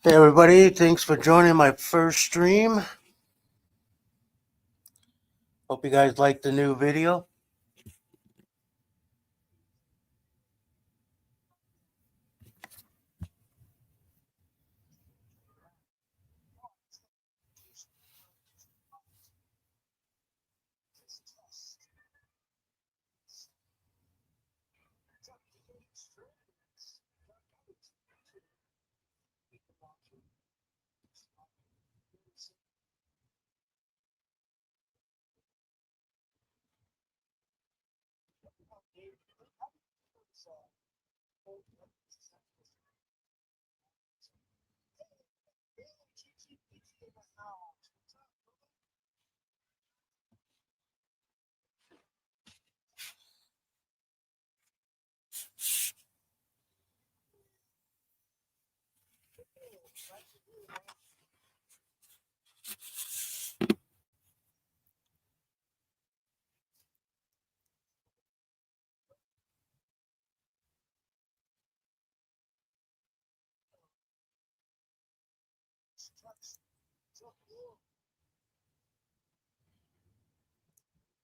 Hey everybody, thanks for joining my first stream. Hope you guys like the new video.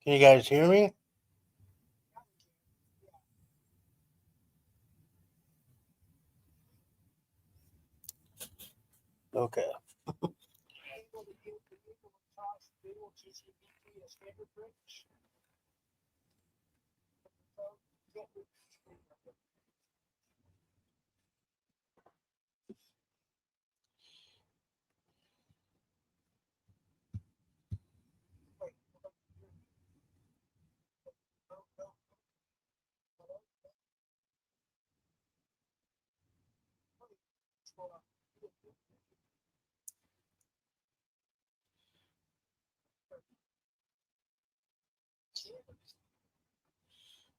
Can you guys hear me? Okay.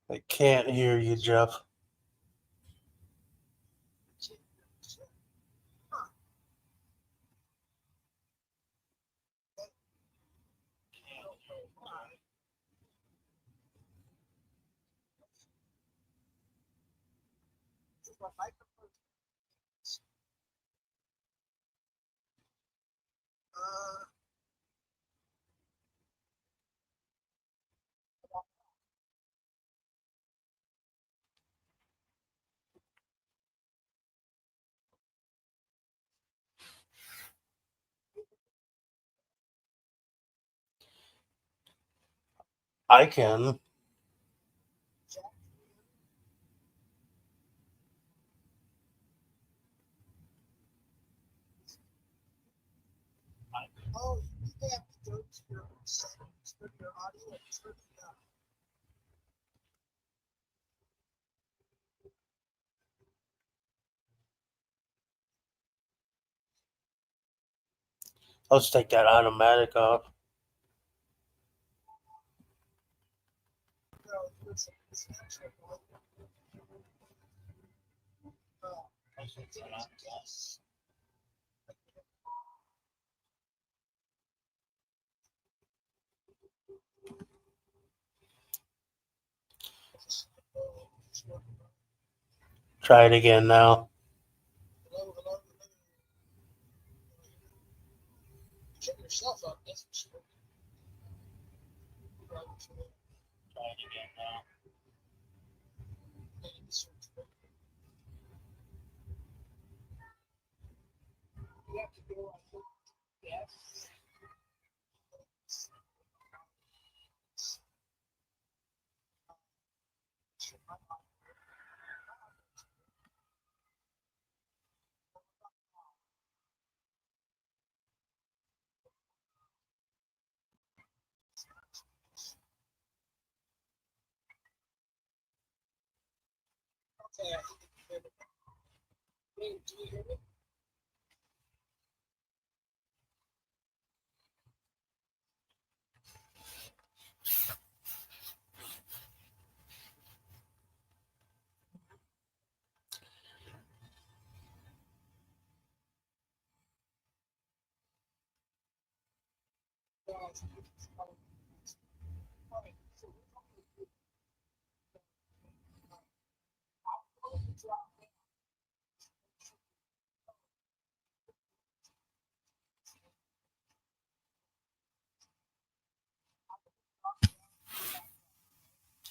I can't hear you, Jeff. I can. Let's take that automatic off. Try it again now.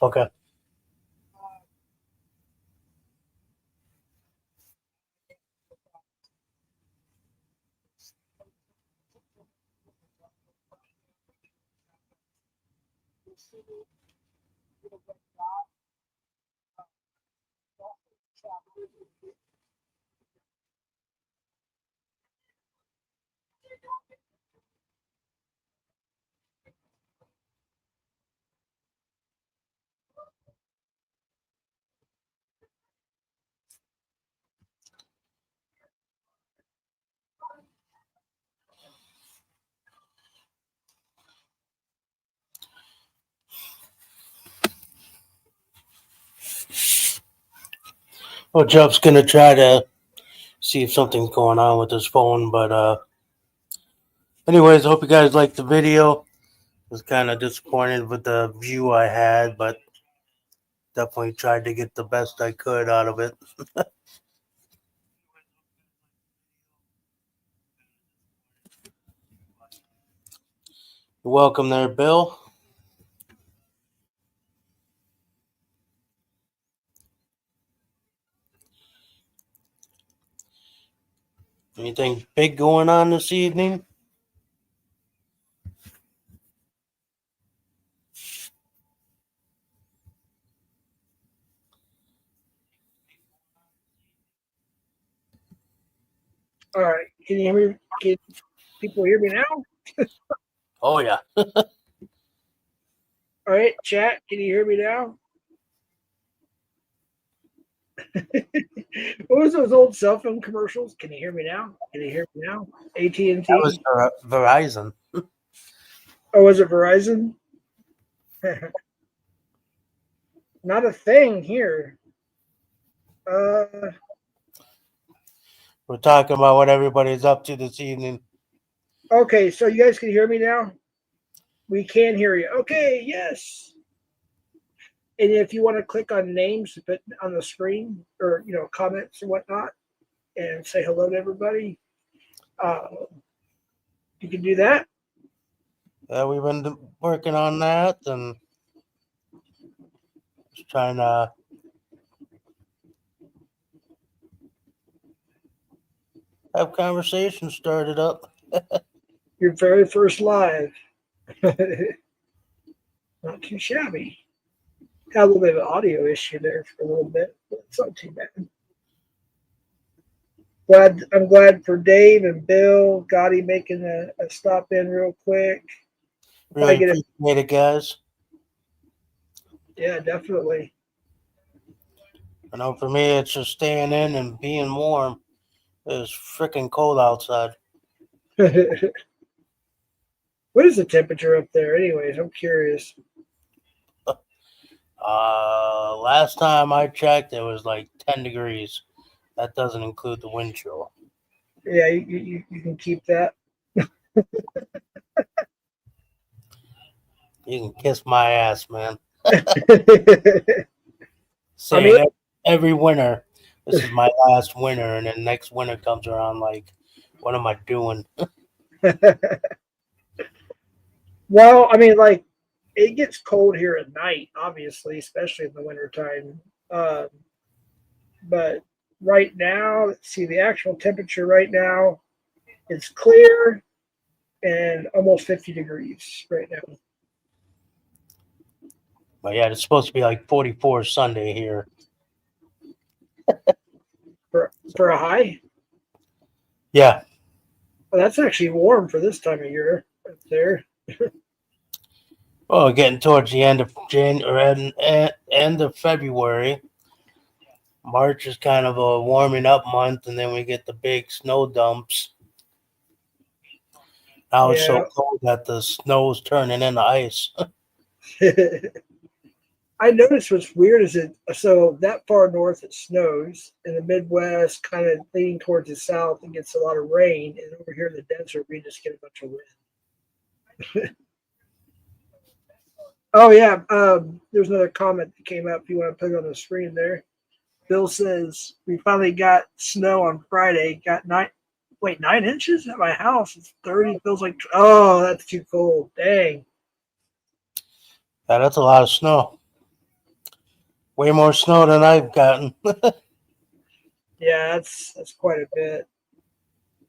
Okay. Well, Jeff's gonna try to see if something's going on with his phone, but anyways, I hope you guys liked the video. Was kind of disappointed with the view I had, but definitely tried to get the best I could out of it. You're welcome there, Bill. Anything big going on this evening? All right. Can you hear me? Can people hear me now? Oh yeah. All right, chat. Can you hear me now? What was those old cell phone commercials? Can you hear me now? Can you hear me now? AT and That was T. Verizon. Or was it Verizon? Not a thing here. Uh, We're talking about what everybody's up to this evening. okay. So you guys can hear me now. We can hear you. Okay. Yes. And if you want to click on names to put on the screen, or comments and whatnot, and say hello to everybody, uh, you can do that. We've been working on that and just trying to have conversations started up. Your very first live. Not too shabby. Had a little bit of an audio issue there for a little bit, but it's not too bad. I'm glad for Dave and Bill, Gotti making a stop in real quick. Really appreciate it, guys. Yeah, definitely. I know for me, it's just staying in and being warm. It's freaking cold outside. What is the temperature up there, anyways? I'm curious. Last time I checked, it was like 10 degrees. That doesn't include the wind chill. Yeah, you can keep that. You can kiss my ass, man. I Saying mean, every winter, this is my last winter, and then next winter comes around, like, what am I doing? well, I mean, like, it gets cold here at night, obviously, especially in the wintertime. Um, but right now, let's see, the actual temperature right now is clear and almost 50 degrees right now. But yeah, it's supposed to be like 44 Sunday here. For a high? Yeah. Well, that's actually warm for this time of year up there. Well, getting towards the end of January and end of February. March is kind of a warming up month, and then we get the big snow dumps. Now it's so cold that the snow's turning into ice. I noticed what's weird is so that far north it snows, in the Midwest, kind of leaning towards the south, it gets a lot of rain, and over here in the desert we just get a bunch of wind. Oh yeah, there's another comment that came up. If you want to put it on the screen there, Bill says we finally got snow on Friday. Got 9 inches at my house. It's 30. Feels like that's too cold. Dang. Yeah, that's a lot of snow. Way more snow than I've gotten. Yeah, that's quite a bit.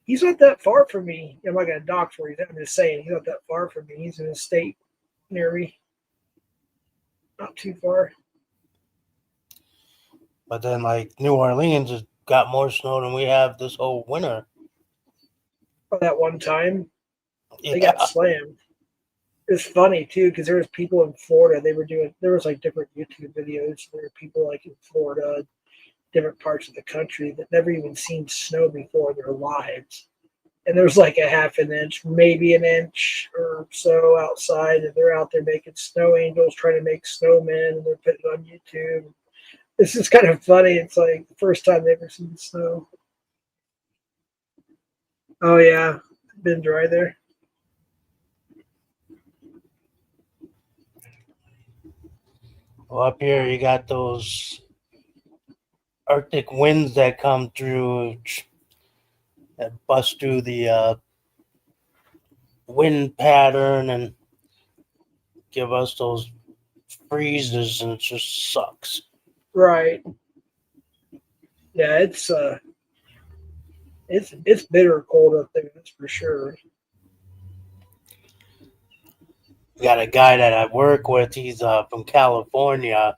He's not that far from me. I'm not gonna dox where he's at. I'm just saying he's not that far from me. He's in a state near me, not too far. But then, like, New Orleans has got more snow than we have this whole winter. Oh, that one time they Yeah. got slammed. It's funny too because there was people in Florida. There was like different YouTube videos. There were people like in Florida, different parts of the country that never even seen snow before in their lives. And there's like a half an inch, maybe an inch or so outside, and they're out there making snow angels, trying to make snowmen, and they're putting it on YouTube. This is kind of funny. It's like the first time they've ever seen snow. Oh yeah, been dry there. Well, up here, you got those Arctic winds that come through that bust through the wind pattern and give us those freezes, and it just sucks. Right. Yeah, it's bitter cold up there. That's for sure. We got a guy that I work with. He's from California,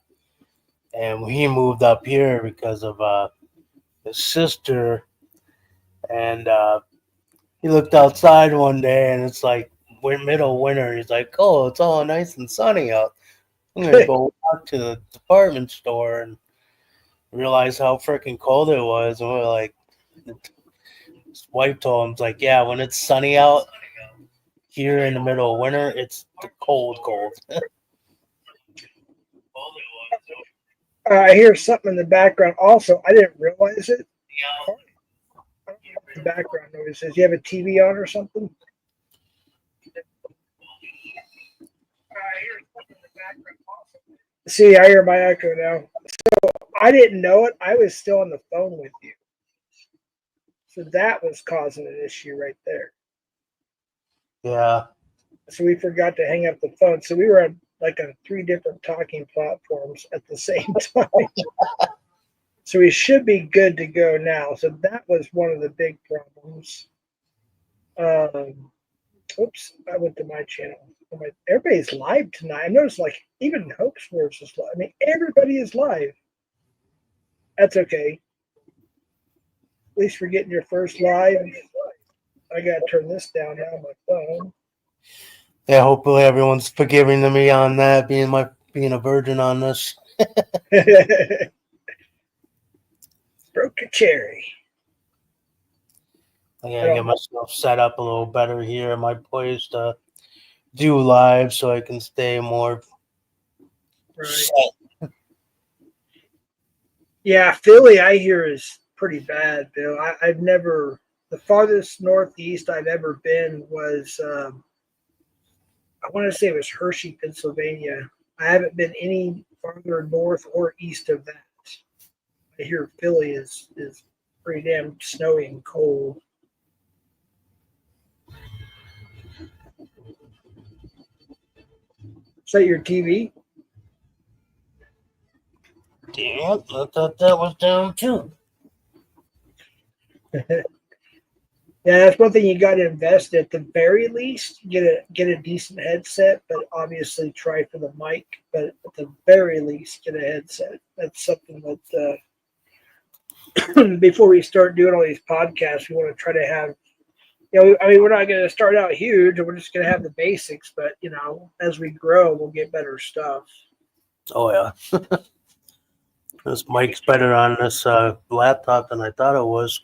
and he moved up here because of his sister. And he looked outside one day, and it's like middle winter. He's like, "Oh, it's all nice and sunny out. I'm gonna go walk to the department store and realize how freaking cold it was." And we're like, his wife told him, "It's like, yeah, when it's sunny out here in the middle of winter, it's the cold. I hear something in the background. Also, I didn't realize it. The background noise says you have a TV on or something. See, I hear my echo now. So I didn't know it. I was still on the phone with you. So that was causing an issue right there. Yeah, So we forgot to hang up the phone. So we were on like on 3 different talking platforms at the same time. So we should be good to go now. So that was one of the big problems. Oops, I went to my channel. Everybody's live tonight. I noticed like even Hoax Wars is live. I mean, everybody is live. That's okay. At least we're getting your first live. I gotta turn this down now on my phone. yeah. Hopefully, everyone's forgiving to me on that, being a virgin on this. Broke a cherry. I gotta get myself set up a little better here in my place to do live, so I can stay more set. Yeah, Philly, I hear is pretty bad, Bill. I've never. The farthest northeast I've ever been was, I want to say it was Hershey, Pennsylvania. I haven't been any farther north or east of that. I hear Philly is pretty damn snowy and cold. Is that your TV? Damn, I thought that was down too. Yeah, that's one thing you got to invest at the very least. Get a decent headset, but obviously try for the mic. But at the very least, get a headset. That's something that before we start doing all these podcasts, we want to try to have. I mean, we're not going to start out huge. We're just going to have the basics. But as we grow, we'll get better stuff. Oh yeah, this mic's better on this laptop than I thought it was.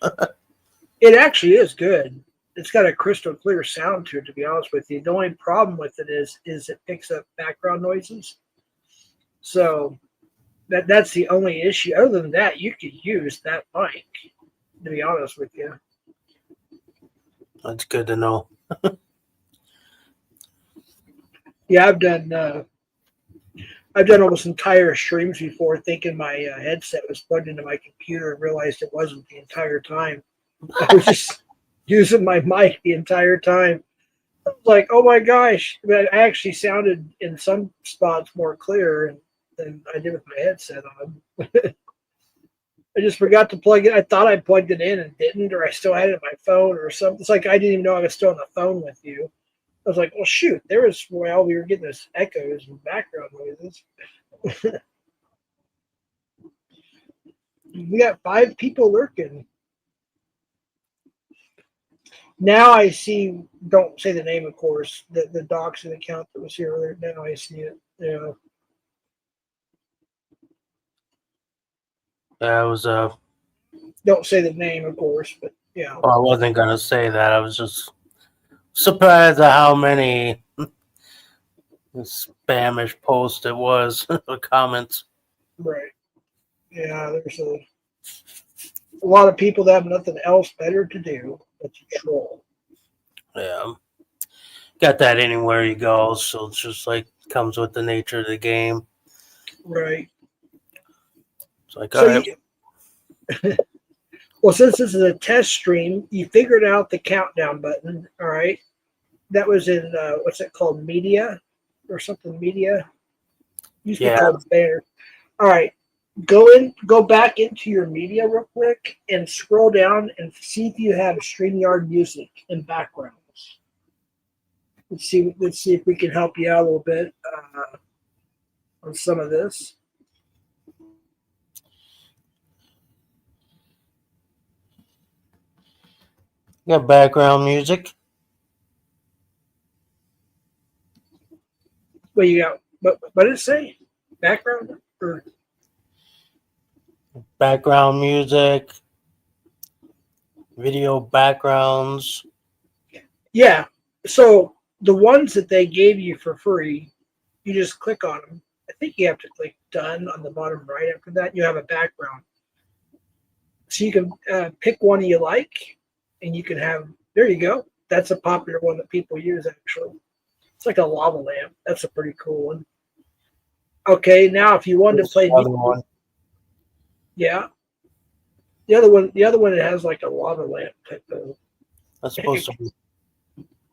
It actually is good. It's got a crystal clear sound to it, to be honest with you. The only problem with it is it picks up background noises. So that's the only issue. Other than that, you could use that mic, to be honest with you. That's good to know. Yeah, I've done almost entire streams before thinking my headset was plugged into my computer and realized it wasn't the entire time. I was just using my mic the entire time. Like, oh my gosh. But I actually sounded in some spots more clear. And than I did with my headset on. I just forgot to plug it. I thought I plugged it in and didn't, or I still had it on my phone or something. It's like I didn't even know I was still on the phone with you. I was like, well, shoot, we were getting this echoes and background noises. We got 5 people lurking. Now I see, don't say the name, of course, the doxing account that was here earlier. Now I see it. Yeah. That was Don't say the name, of course, but yeah. well, I wasn't gonna say that. I was just surprised at how many spamish posts it was, the comments. Right. Yeah, there's a lot of people that have nothing else better to do but to troll. Yeah. Got that anywhere you go, so it's just like comes with the nature of the game. Right. It's like, So all right. well, since this is a test stream, you figured out the countdown button. All right. That was in what's it called? Media or something? Media. Used to be Yeah. called Banner. All right. Go back into your media real quick and scroll down and see if you have StreamYard music in backgrounds. Let's see if we can help you out a little bit on some of this. Got background music. What you got? What did it say? Background or Background music. Video backgrounds. yeah. So the ones that they gave you for free, you just click on them. I think you have to click done on the bottom right. After that, you have a background. So you can pick one you like, and you can have. There you go. That's a popular one that people use actually. It's like a lava lamp. That's a pretty cool one. Okay, now if you wanted to play, One. yeah, the other one it has like a lava lamp type of. That's supposed to be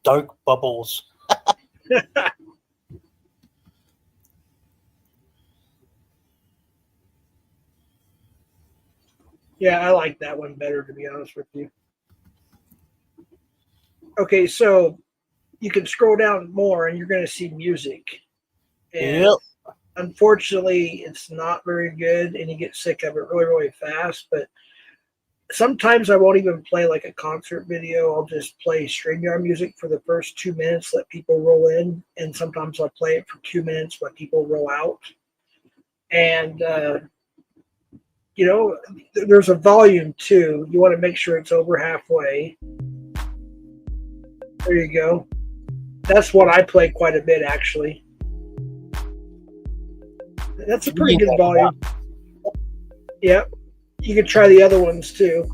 dark bubbles. Yeah, I like that one better, to be honest with you. Okay, so you can scroll down more and you're going to see music. And Yep. unfortunately, it's not very good and you get sick of it really, really fast. But sometimes I won't even play like a concert video. I'll just play StreamYard music for the first 2 minutes, let people roll in. And sometimes I'll play it for 2 minutes, let people roll out. And, there's a volume too. You want to make sure it's over halfway. There you go. That's what I play quite a bit, actually. That's a pretty good volume. Yep. You can try the other ones too.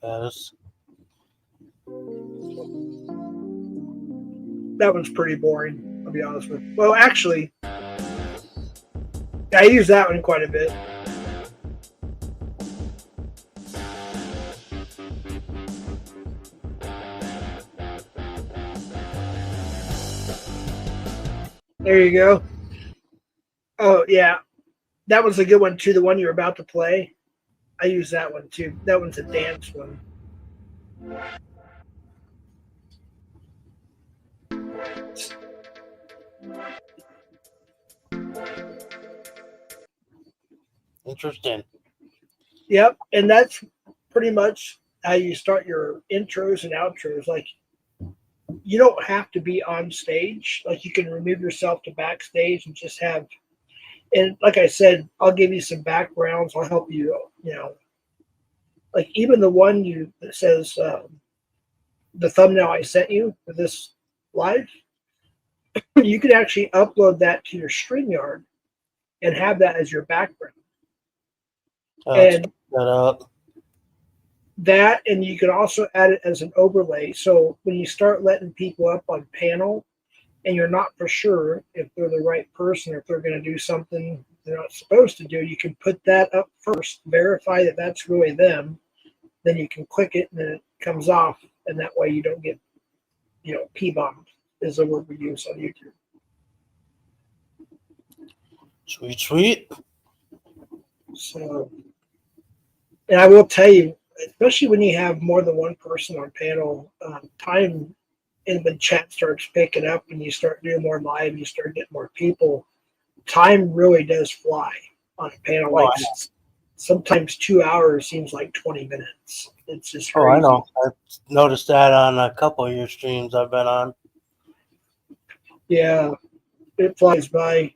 Yes. That one's pretty boring, I'll be honest with you. Well, actually, I use that one quite a bit. There you go. Oh, yeah. That one's a good one, too. The one you're about to play. I use that one, too. That one's a dance one. Interesting. Yep. And that's pretty much how you start your intros and outros. Like, you don't have to be on stage. Like, you can remove yourself to backstage and just have. And like I said, I'll give you some backgrounds. I'll help you. Like even the one that says the thumbnail I sent you for this live, you could actually upload that to your StreamYard and have that as your background. And that up. That, and you can also add it as an overlay. So when you start letting people up on panel and you're not for sure if they're the right person or if they're going to do something they're not supposed to do, you can put that up first, verify that that's really them. Then you can click it and then it comes off. And that way you don't get, P-bombed. is the word we use on YouTube. Sweet, sweet. So, and I will tell you, especially when you have more than one person on panel, time and when chat starts picking up and you start doing more live, you start getting more people, time really does fly on a panel. Oh, Like I know. sometimes 2 hours seems like 20 minutes. It's just Oh, crazy. I know. I noticed that on a couple of your streams I've been on. Yeah, it flies by,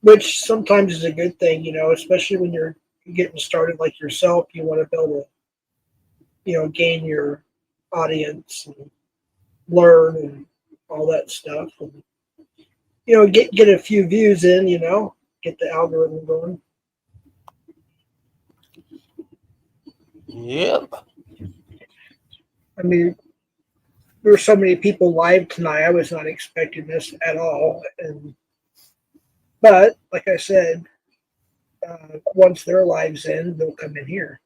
which sometimes is a good thing, especially when you're getting started like yourself. You want to be able to, gain your audience and learn and all that stuff. And, get a few views in, get the algorithm going. Yep. I mean, there were so many people live tonight. I was not expecting this at all. But like I said, once their lives end, they'll come in here.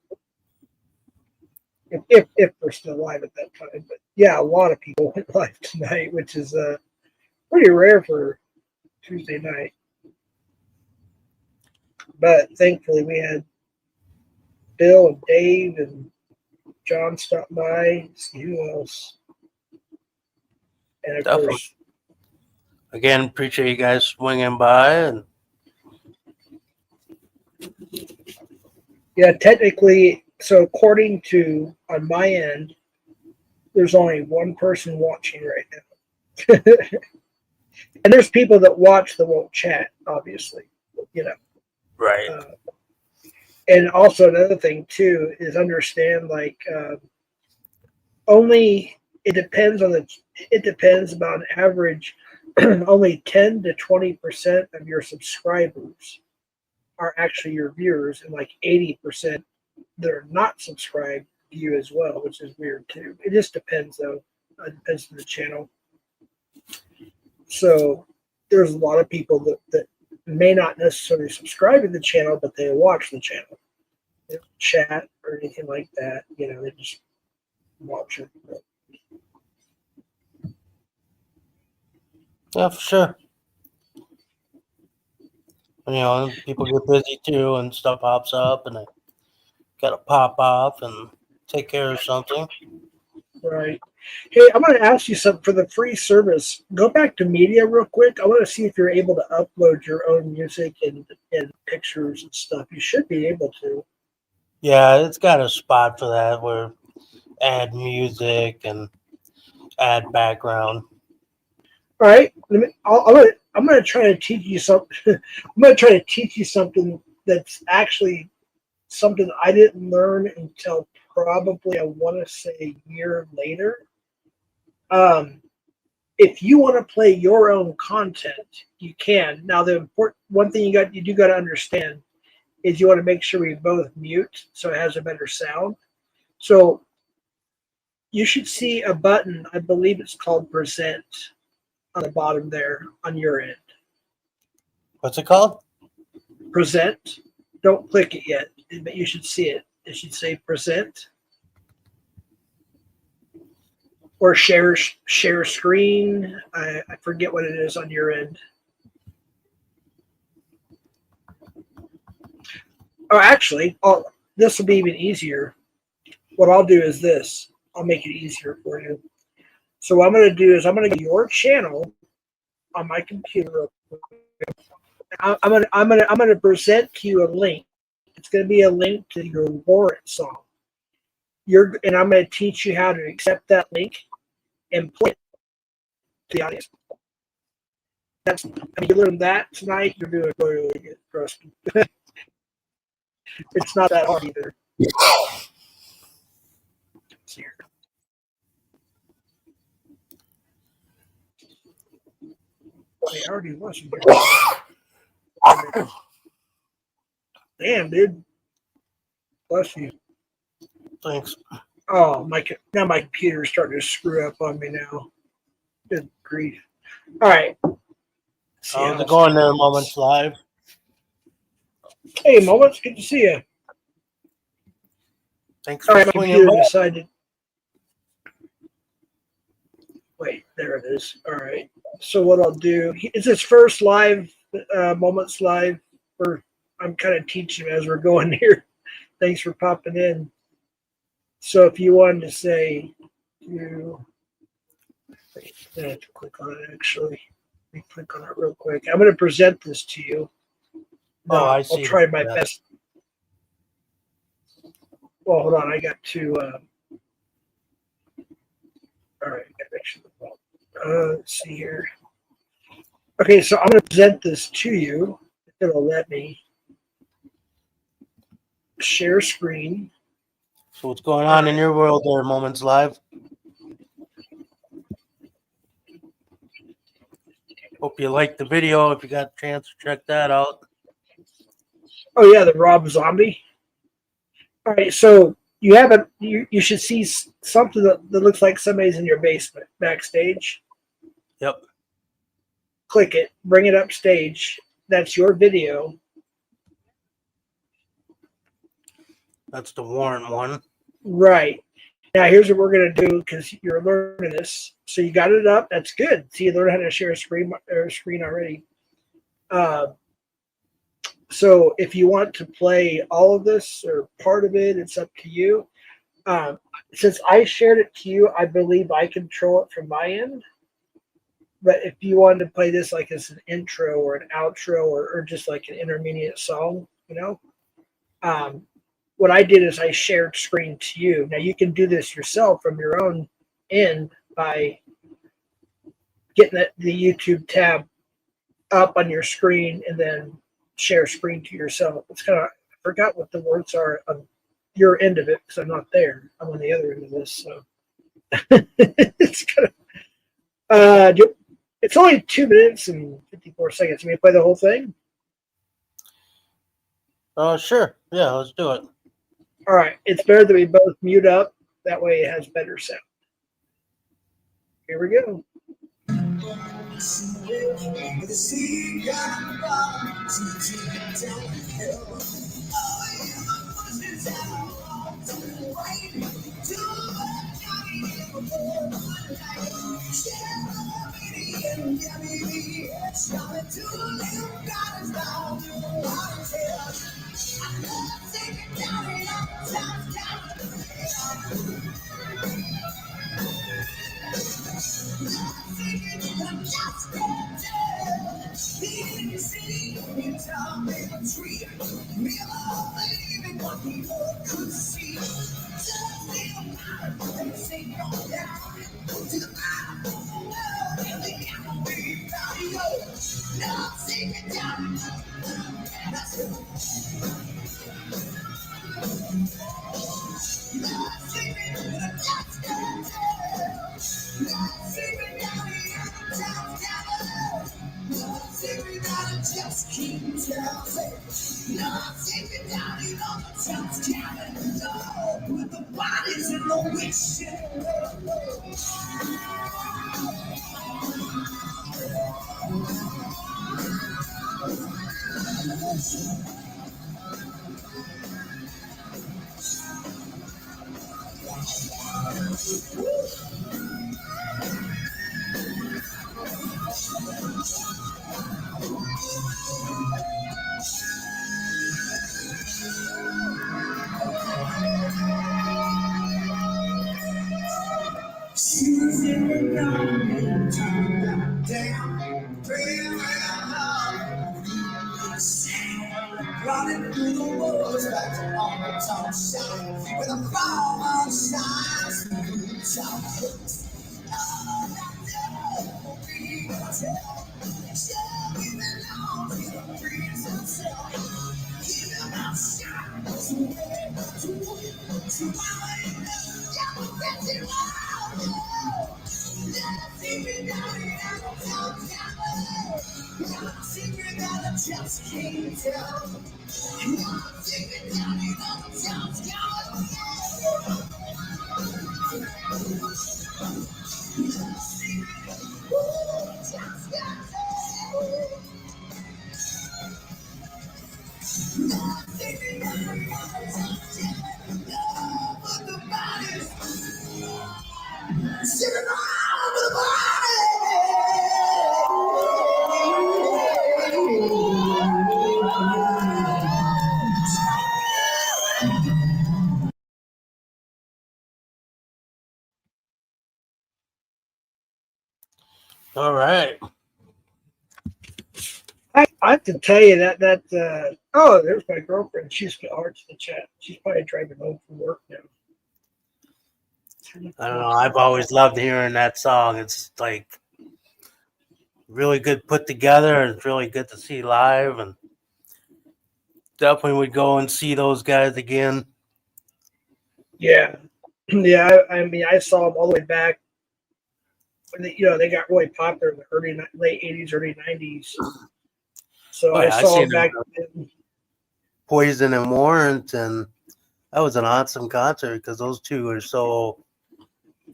If we're still live at that time. But yeah, a lot of people went live tonight, which is pretty rare for Tuesday night. But thankfully, we had Bill and Dave and John stop by. Let's see who else. And of Definitely. course, Again, appreciate you guys swinging by. And yeah, technically, so according to on my end, there's only one person watching right now. And there's people that watch that won't chat, obviously, right. And also another thing too is understand only it depends about an average. Only 10 to 20% of your subscribers are actually your viewers, and like 80% that are not subscribed view as well, which is weird too. It just depends though. It depends on the channel. So there's a lot of people that may not necessarily subscribe to the channel, but they watch the channel. They don't chat or anything like that. They just watch it. Yeah, for sure. People get busy too and stuff pops up and they got to pop off and take care of something. Right. Hey, I'm going to ask you something for the free service. Go back to media real quick. I want to see if you're able to upload your own music and pictures and stuff. You should be able to. Yeah, it's got a spot for that where add music and add background. All right. I'm going to try to teach you something. I'm going to try to teach you something that's actually something I didn't learn until probably, I want to say, a year later. If you want to play your own content, you can. Now, the important one thing you do got to understand is you want to make sure we both mute so it has a better sound. So you should see a button. I believe it's called present on the bottom there on your end. What's it called? Present. Don't click it yet, but you should see it. It should say present. Or share screen. I forget what it is on your end. Oh, actually, this will be even easier. What I'll do is this. I'll make it easier for you. So what I'm going to do is I'm going to go to your channel on my computer. I'm going to present to you a link. It's going to be a link to your Warrant song. And I'm going to teach you how to accept that link and play it to the audience. You learn that tonight, you're doing really good. Trust me. It's not that hard either. I already was here. Damn, dude. Bless you. Thanks. Oh, now my computer's starting to screw up on me now. Good grief. All right. How's it going there, Moments Live? Hey, Moments. Good to see you. Thanks All for right, my swinging computer by. decided. Wait, there it is. All right. So what I'll do is this first live moments live. Or I'm kind of teaching as we're going here. Thanks for popping in. So if you wanted to say, I have to click on it actually. Let me click on it real quick. I'm going to present this to you. Oh, I I'll see. try my best. Well, hold on. I got to. All right. Let's see here. Okay, so I'm going to present this to you. If it'll let me share screen. So what's going on in your world there, Moments Live? Hope you liked the video. If you got a chance to check that out. Oh yeah, the Rob Zombie. All right, so you should see something that looks like somebody's in your basement backstage. Yep. Click it, bring it upstage. That's your video. That's the Warren one. Right. Now here's what we're gonna do because you're learning this. So you got it up. That's good. So you learned how to share a screen already. So if you want to play all of this or part of it, it's up to you. Since I shared it to you, I believe I control it from my end. But if you wanted to play this like as an intro or an outro or just like an intermediate song, what I did is I shared screen to you. Now you can do this yourself from your own end by getting the YouTube tab up on your screen and then share screen to yourself. It's kind of, I forgot what the words are on your end of it because I'm not there. I'm on the other end of this. So it's kind of, it's only 2 minutes and 54 seconds. You may play the whole thing. Sure. Yeah, let's do it. All right. It's better that we both mute up. That way it has better sound. Here we go. Running through the woods, back on the top shelf, with a bomb on shines through the top. Just can't tell. Sitting around with a All right. I have to tell you that oh, there's my girlfriend. She's got hearts in the chat. She's probably driving home from work now. I don't know. I've always loved hearing that song. It's like really good put together, and it's really good to see live. And definitely would go and see those guys again. Yeah, yeah. I mean, I saw them all the way back when they got really popular in the late '80s, early '90s. So Oh, I yeah, I saw seen them back them, then. Poison and Warrant, and that was an awesome concert because those two are so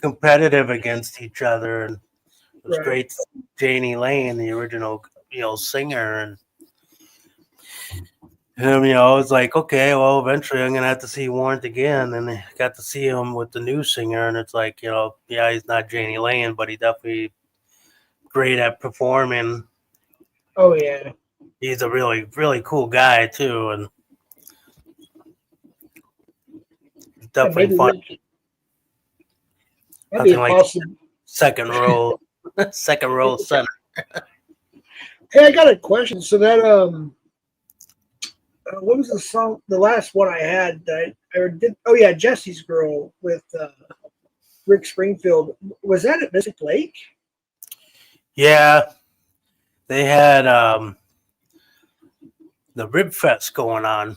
competitive against each other, and it was Right. great. To see Janie Lane, the original, singer, and him, I was like, okay, well, eventually I'm gonna have to see Warrant again, and I got to see him with the new singer, and it's like, yeah, he's not Janie Lane, but he definitely great at performing. Oh yeah. He's a really, really cool guy too, and definitely Maybe fun. that'd be Nothing like possible. second row, second row center. Hey, I got a question. So that what was the song? The last one I had that I did. Oh yeah, Jesse's Girl with Rick Springfield. Was that at Mystic Lake? Yeah, they had the Rib Fest going on.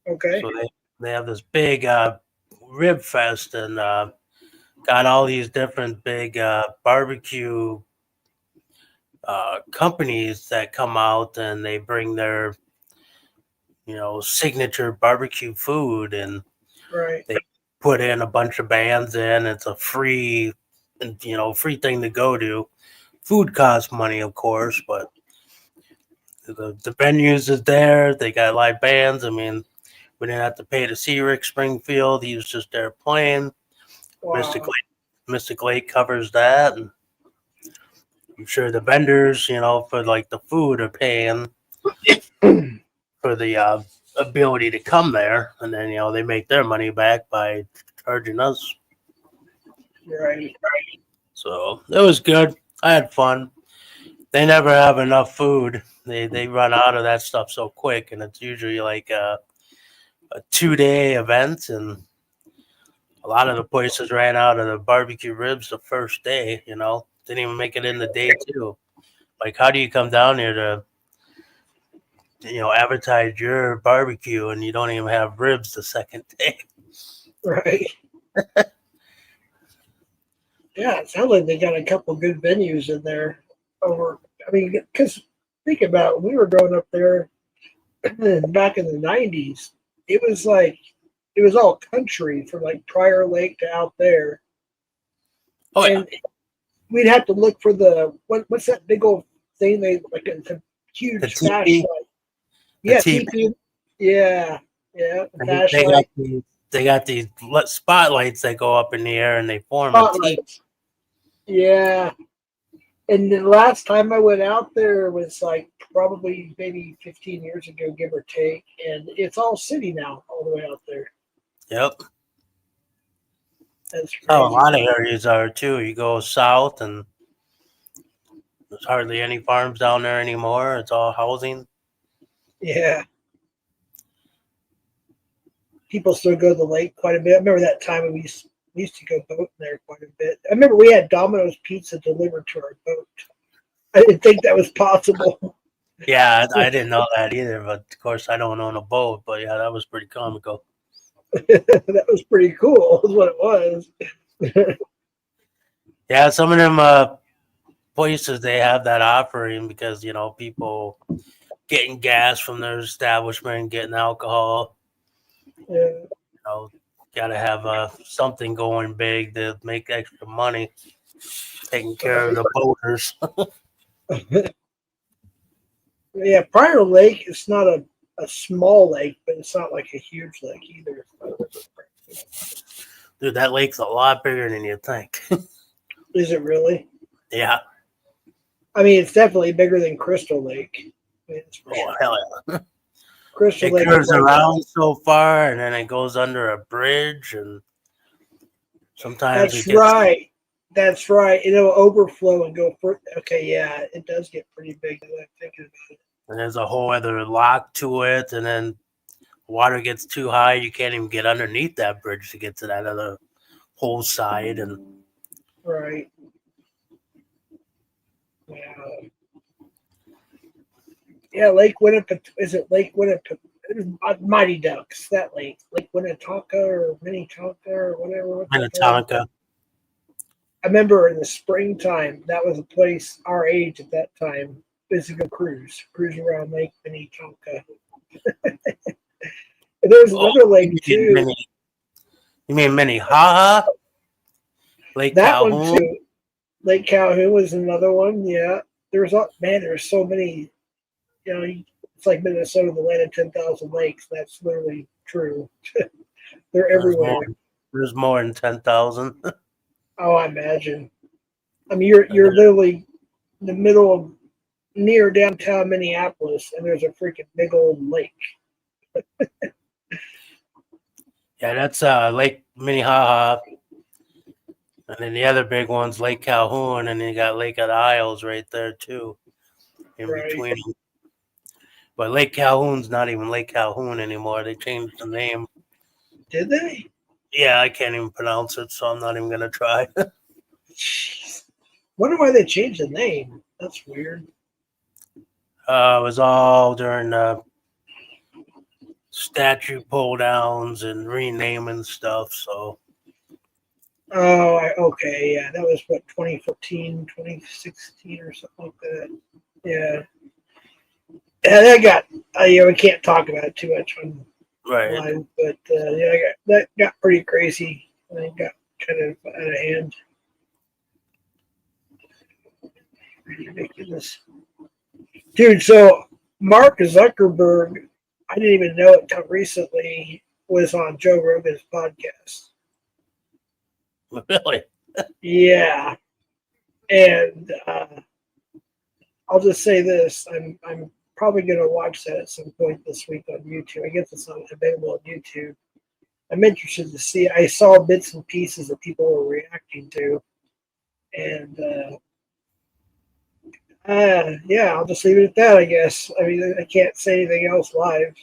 Okay. So they have this big Rib Fest, and got all these different big barbecue companies that come out, and they bring their signature barbecue food, and Right. they put in a bunch of bands in. It's a free thing to go to. Food costs money, of course, but the venues is there. They got live bands. I mean, we didn't have to pay to see Rick Springfield. He was just there playing. Wow. Mystic Lake covers that, and I'm sure the vendors, for like the food, are paying for the ability to come there, and then they make their money back by charging us. Right. So it was good. I had fun. They never have enough food. They run out of that stuff so quick, and it's usually like a 2-day event, and a lot of the places ran out of the barbecue ribs the first day. Didn't even make it in the day two. Like, how do you come down here to advertise your barbecue and you don't even have ribs the second day? Right. Yeah, it sounds like they got a couple good venues in there. I mean, because think about it, we were growing up there back in the '90s. It was all country from like Prior Lake to out there, Oh yeah, and we'd have to look for what's that big old thing like it's a huge the flashlight. teepee. Yeah, teepee. teepee. Yeah, the They got these spotlights that go up in the air and they form a teepee. spotlights. Yeah. And the last time I went out there was like probably maybe 15 years ago, give or take. And it's all city now, all the way out there. Yep. That's crazy. Oh, a lot of areas are too. You go south and there's hardly any farms down there anymore. It's all housing. Yeah. People still go to the lake quite a bit. I remember that time when we used to go boating there quite a bit. I remember we had Domino's pizza delivered to our boat. I didn't think that was possible. Yeah, I didn't know that either. But of course, I don't own a boat. But yeah, that was pretty comical. That was pretty cool, is what it was. Yeah, some of them places, they have that offering because people getting gas from their establishment, getting alcohol. Yeah. Got to have something going big to make extra money, taking care of the boaters. Yeah, Prior Lake is not a small lake, but it's not like a huge lake either. Dude, that lake's a lot bigger than you think. Is it really? Yeah. I mean, it's definitely bigger than Crystal Lake. I mean, Oh, hell yeah. Crystal It Lake curves is like around so far, and then it goes under a bridge, and sometimes that's it gets right. That's right. It'll overflow and go for. Okay, yeah, it does get pretty big. I'm thinking about it. And there's a whole other lock to it, and then water gets too high, you can't even get underneath that bridge to get to that other whole side. And Right. Yeah. Yeah, Lake Winnipeg. Is it Lake Winnipeg? Mighty Ducks, that lake. Lake Winnetonka or Minnetonka or whatever. What the hell. Minnetonka. I remember in the springtime, that was a place our age at that time. Is to go cruise around Lake Minnetonka. And there's another lake too. You mean Minnehaha? Lake That Calhoun? one too. Lake Calhoun was another one. Yeah, there's there's so many. You know, it's like Minnesota, the land of 10,000 lakes. That's literally true. They're everywhere. There's more than 10,000. Oh, I imagine. I mean, you're literally in the middle of near downtown Minneapolis, and there's a freaking big old lake. Yeah, that's Lake Minnehaha. And then the other big one's Lake Calhoun, and then you got Lake of the Isles right there too, in between them. But Lake Calhoun's not even Lake Calhoun anymore. They changed the name. Did they? Yeah, I can't even pronounce it, so I'm not even gonna try. Jeez. Wonder why they changed the name. That's weird. It was all during the statue pull downs and renaming stuff. So Oh, okay. Yeah, that was what, 2014, 2016 or something like that. Yeah. Yeah, that got, we can't talk about it too much on right. live, but yeah, that got pretty crazy. It got kind of out of hand. Ridiculous. Dude, so Mark Zuckerberg, I didn't even know it until recently, was on Joe Rogan's podcast. Really? Yeah. And I'll just say this. I'm probably going to watch that at some point this week on YouTube. I guess it's not available on YouTube. I'm interested to see. I saw bits and pieces that people were reacting to. And yeah, I'll just leave it at that, I guess. I mean, I can't say anything else live.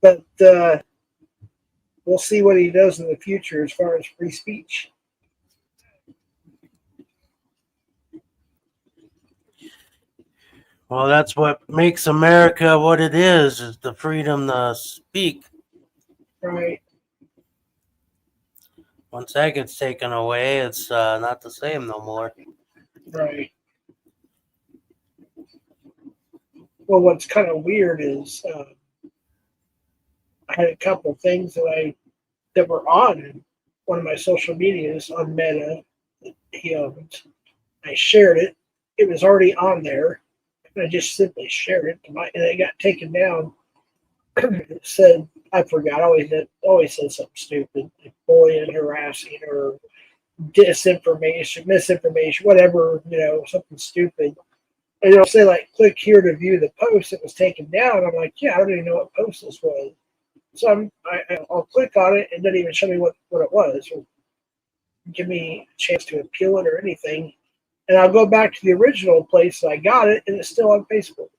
But we'll see what he does in the future as far as free speech. Well, that's what makes America what it is the freedom to speak. Right. Once that gets taken away, it's not the same no more. Right. Well, what's kind of weird is I had a couple of things that were on one of my social medias on Meta. I shared it. It was already on there. And I just simply shared it and it got taken down. It said, I forgot. Always said something stupid, like bullying, harassing, or disinformation, misinformation, whatever, something stupid. And it'll say, like, click here to view the post that was taken down. I'm like, yeah, I don't even know what post this was. So I'll click on it and doesn't even show me what it was or give me a chance to appeal it or anything. And I'll go back to the original place that I got it, and it's still on Facebook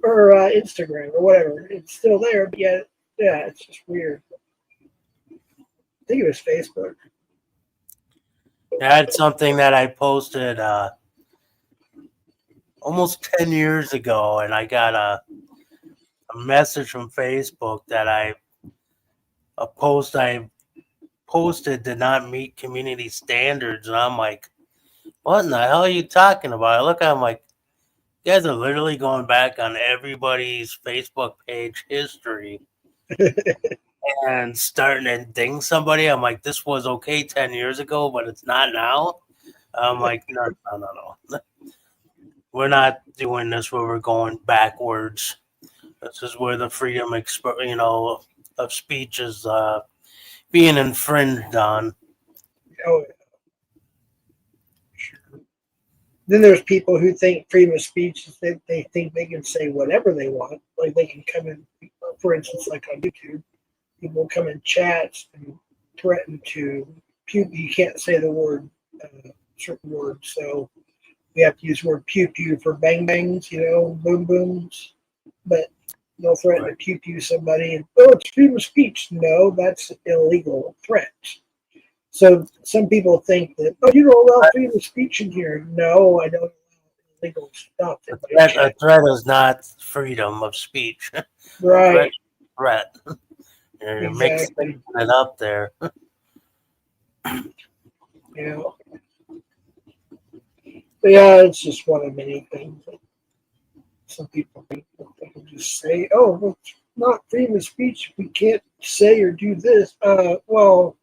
or Instagram or whatever. It's still there, but yeah, it's just weird. I think it was Facebook. I had something that I posted almost 10 years ago, and I got a message from Facebook that a post I posted did not meet community standards, and I'm like, what in the hell are you talking about? I look at them like, you guys are literally going back on everybody's Facebook page history and starting to ding somebody. I'm like, this was okay 10 years ago, but it's not now. I'm like, no. We're not doing this where we're going backwards. This is where the freedom of speech is being infringed on. Oh, sure. Then there's people who think freedom of speech is that they think they can say whatever they want. Like they can come in, for instance, like on YouTube, people come in chats and threatened to pew. You can't say the word, certain words. So we have to use the word pew pew for bang bangs, boom booms. But they'll threaten to pew pew somebody, and it's freedom of speech. No, that's illegal threat. So some people think that, you don't allow freedom of speech in here. No, I don't allow illegal stuff. A threat is not freedom of speech. Right. Threat. You're Exactly. mixing it up there. But yeah, it's just one of many things. Some people think that they can just say, "Oh, well, it's not freedom of speech. We can't say or do this." Well,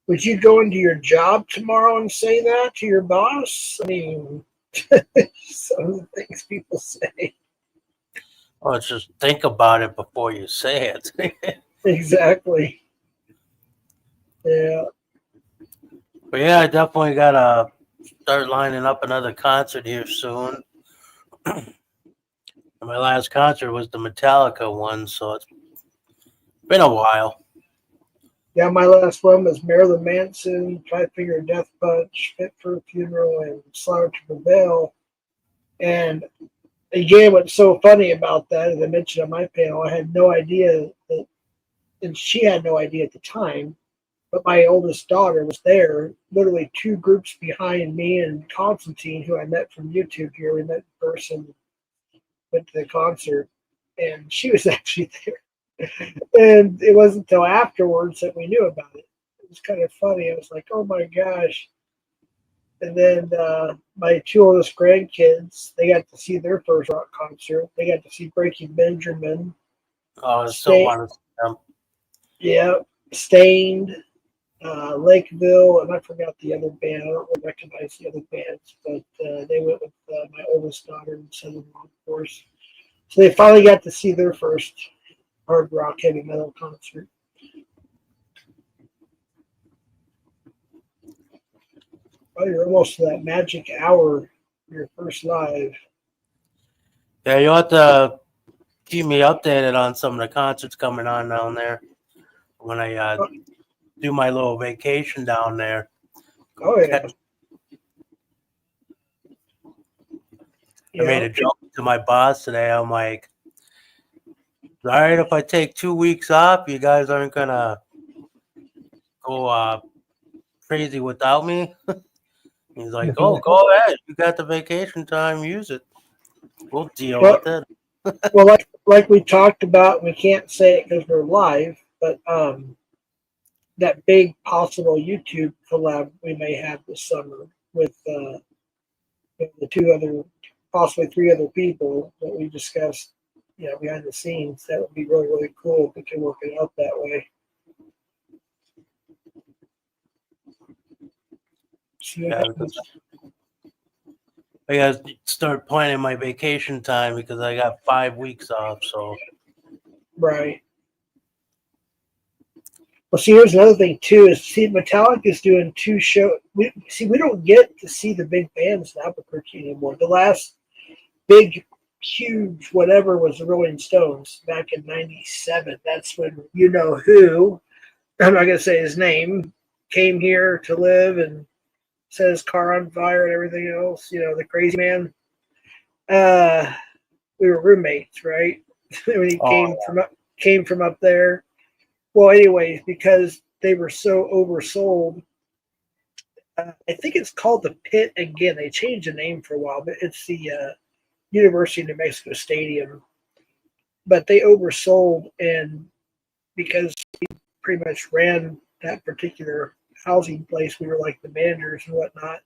would you go into your job tomorrow and say that to your boss? I mean, some of the things people say. Well, it's just think about it before you say it. Exactly. Yeah. But yeah, I definitely gotta start lining up another concert here soon. My last concert was the Metallica one, so it's been a while. Yeah, my last one was Marilyn Manson, Five Finger Death Punch, Fit for a Funeral, and Slaughter to Prevail. And again, what's so funny about that, as I mentioned on my panel, I had no idea that, and she had no idea at the time, but my oldest daughter was there, literally two groups behind me and Constantine, who I met from YouTube here. We met in person, went to the concert, and she was actually there. And it wasn't until afterwards that we knew about it. It was kind of funny. I was like, oh my gosh. And then my two oldest grandkids, they got to see their first rock concert. They got to see Breaking Benjamin. Oh, I still want to see them. Yeah, Stained, Lakeville, and I forgot the other band. I don't really recognize the other bands, but they went with my oldest daughter and son-in-law, of course. So they finally got to see their first hard rock heavy metal concert. Oh, you're almost to that magic hour, your first live. Yeah, you'll have to keep me updated on some of the concerts coming on down there when I do my little vacation down there. Oh, yeah. I made a joke to my boss today. I'm like, all right, if I take 2 weeks off, you guys aren't going to go crazy without me? He's like, oh, go ahead. You got the vacation time. Use it. We'll deal with it. Well, like we talked about, we can't say it because we're live, but that big possible YouTube collab we may have this summer with the two other, possibly three other people that we discussed, behind the scenes. That would be really, really cool if we can work it out that way. I got to start planning my vacation time because I got 5 weeks off. So right. Well, see, here's another thing too. Is Metallica's doing two shows. We don't get to see the big bands in Albuquerque anymore. The last big, huge whatever was the Rolling Stones back in '97. That's when who, I'm not gonna say his name, came here to live and set his car on fire and everything else. The crazy man. We were roommates, right? When he came from up there. Well, anyways, because they were so oversold, I think it's called the Pit again. They changed the name for a while, but it's the University of New Mexico Stadium. But they oversold, and because we pretty much ran that particular housing place, we were like the managers and whatnot.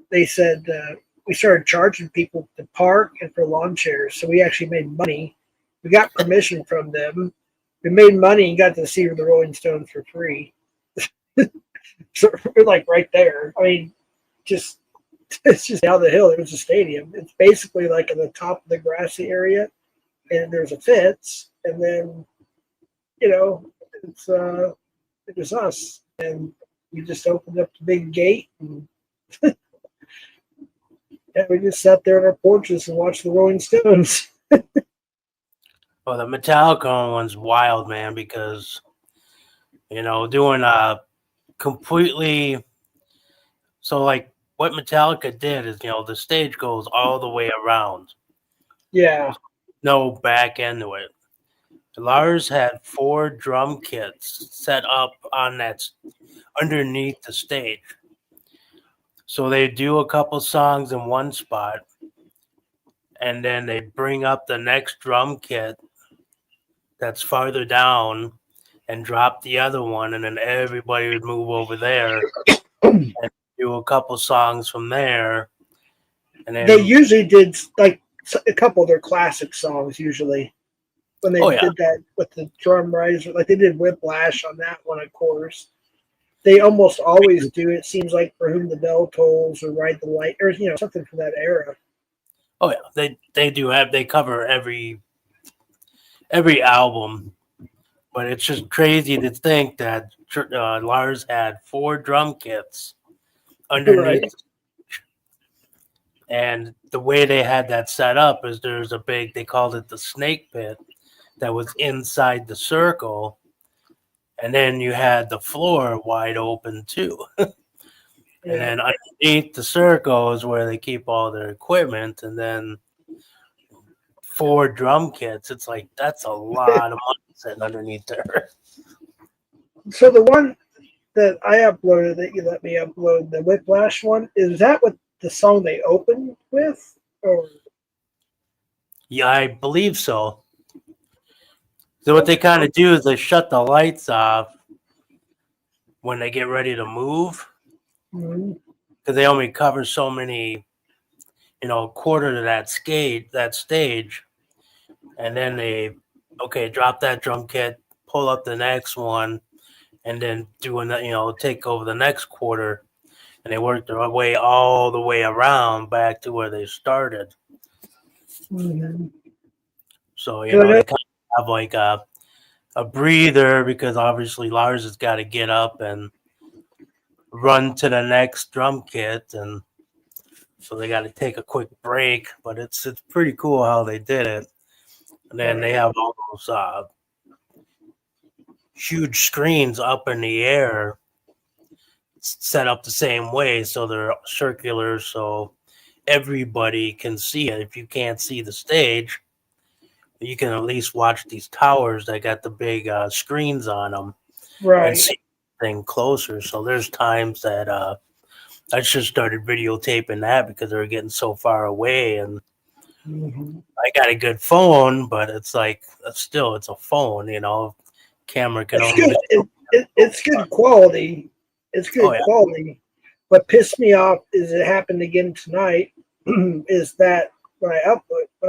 They said we started charging people to park and for lawn chairs, so we actually made money. We got permission from them. We made money and got to see the Rolling Stones for free. So we're like right there. I mean, it's just down the hill. There's a stadium. It's basically like at the top of the grassy area, and there's a fence, and then it's it was us, and we just opened up the big gate, and we just sat there on our porches and watched the Rolling Stones. Well, the Metallica one's wild, man, because doing completely. So like what Metallica did is, the stage goes all the way around, Yeah. no back end to it. Lars had 4 drum kits set up on that underneath the stage. So they do a couple songs in one spot, and then they bring up the next drum kit that's farther down and drop the other one, and then everybody would move over there and do a couple songs from there. And then They usually did like a couple of their classic songs usually when they Oh, yeah. did that with the drum riser. Like they did Whiplash on that one, of course. They almost always do. It seems like For Whom the Bell Tolls or Ride the Light or something from that era. Oh yeah, they cover every album, but it's just crazy to think that Lars had 4 drum kits underneath, Right. and the way they had that set up is there's a big, they called it the snake pit, that was inside the circle, and then you had the floor wide open too. And Yeah. then underneath the circle is where they keep all their equipment, and then 4 drum kits. It's like that's a lot of money sitting underneath there. So the one that I uploaded that you let me upload, the Whiplash one, is that what the song they opened with? Or Yeah, I believe so. So what they kind of do is they shut the lights off when they get ready to move, Mhm. because they only cover so many, quarter to that stage, and then they drop that drum kit, pull up the next one, and then take over the next quarter, and they work their way all the way around back to where they started. Mhm. So Good. they kind of have like a breather, because obviously Lars has got to get up and run to the next drum kit, and so they got to take a quick break. But it's pretty cool how they did it. And then they have all those huge screens up in the air set up the same way, so they're circular, so everybody can see it. If you can't see the stage, you can at least watch these towers that got the big screens on them and Right. see thing closer. So there's times that I just started videotaping that because they were getting so far away, and Mhm. I got a good phone, but it's like still it's a phone, camera can It's only. good. It's good quality. It's Oh good yeah, quality. What pissed me off is it happened again tonight. Is that when I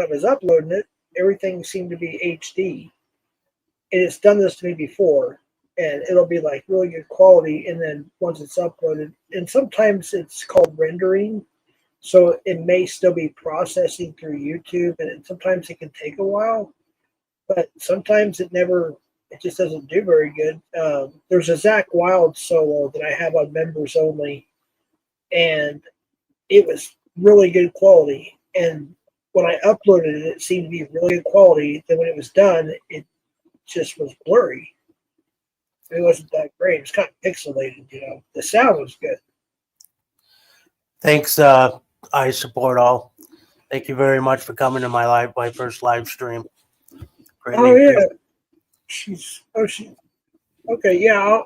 was uploading it, everything seemed to be HD, and it's done this to me before, and it'll be like really good quality, and then once it's uploaded, and sometimes it's called rendering, so it may still be processing through YouTube, and sometimes it can take a while, but sometimes it just doesn't do very good. There's a Zach Wild solo that I have on members only, and it was really good quality. And when I uploaded it, it seemed to be really good quality. Then when it was done, it just was blurry. It wasn't that great. It was kind of pixelated, The sound was good. thanks. I support all. Thank you very much for coming to my first live stream. Greatly Oh yeah, appreciate. she okay. Yeah,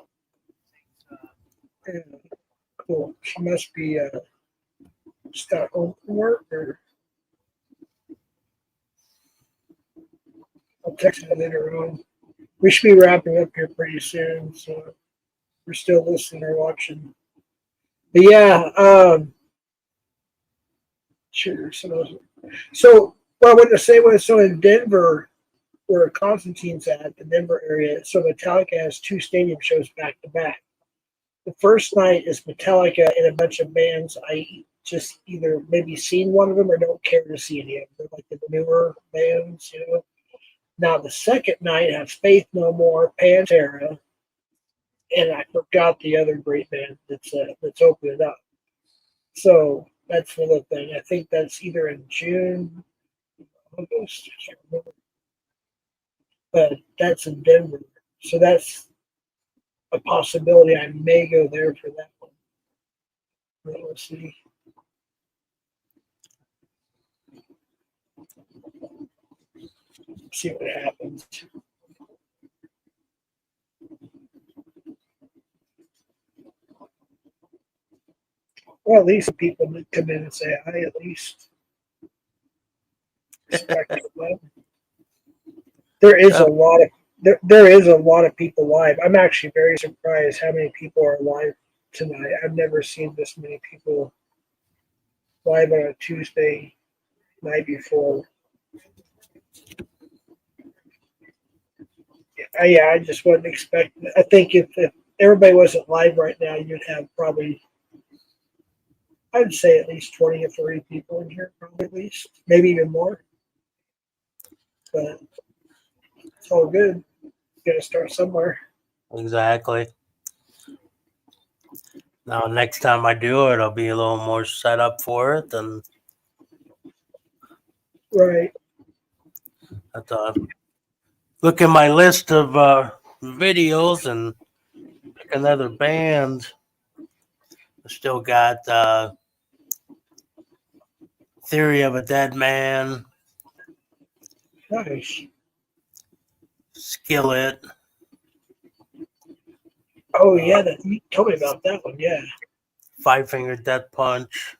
yeah, cool. She must be just got home from work, or I'll text her later on. We should be wrapping up here pretty soon, so we're still listening or watching. But yeah, sure. So what I wanted to say was, so in Denver, where Constantine's at, the Denver area, so Metallica has 2 stadium shows back to back. The first night is Metallica and a bunch of bands I just either maybe seen one of them or don't care to see any of them. They're like the newer bands. Now the second night has Faith No More, Pantera, and I forgot the other great band that's opening up. So that's another thing. I think that's either in June, August, I can't remember. But that's in Denver. So that's a possibility I may go there for that one. But we'll see. See what happens. Well, at least people that come in and say hi. At least respect them. There is a lot of there is a lot of people live. I'm actually very surprised how many people are live tonight. I've never seen this many people live on a Tuesday night before. Yeah, I just wasn't expecting. I think if everybody wasn't live right now, you'd have probably, I'd say at least 20 or 30 people in here, probably at least, maybe even more. But it's all good. You got to start somewhere. Exactly. Now, next time I do it, I'll be a little more set up for it, and Right. Look at my list of videos and pick another band. I still got Theory of a Dead Man, Nice. Skillet. Oh yeah, you told me about that one. Yeah. Five Finger Death Punch.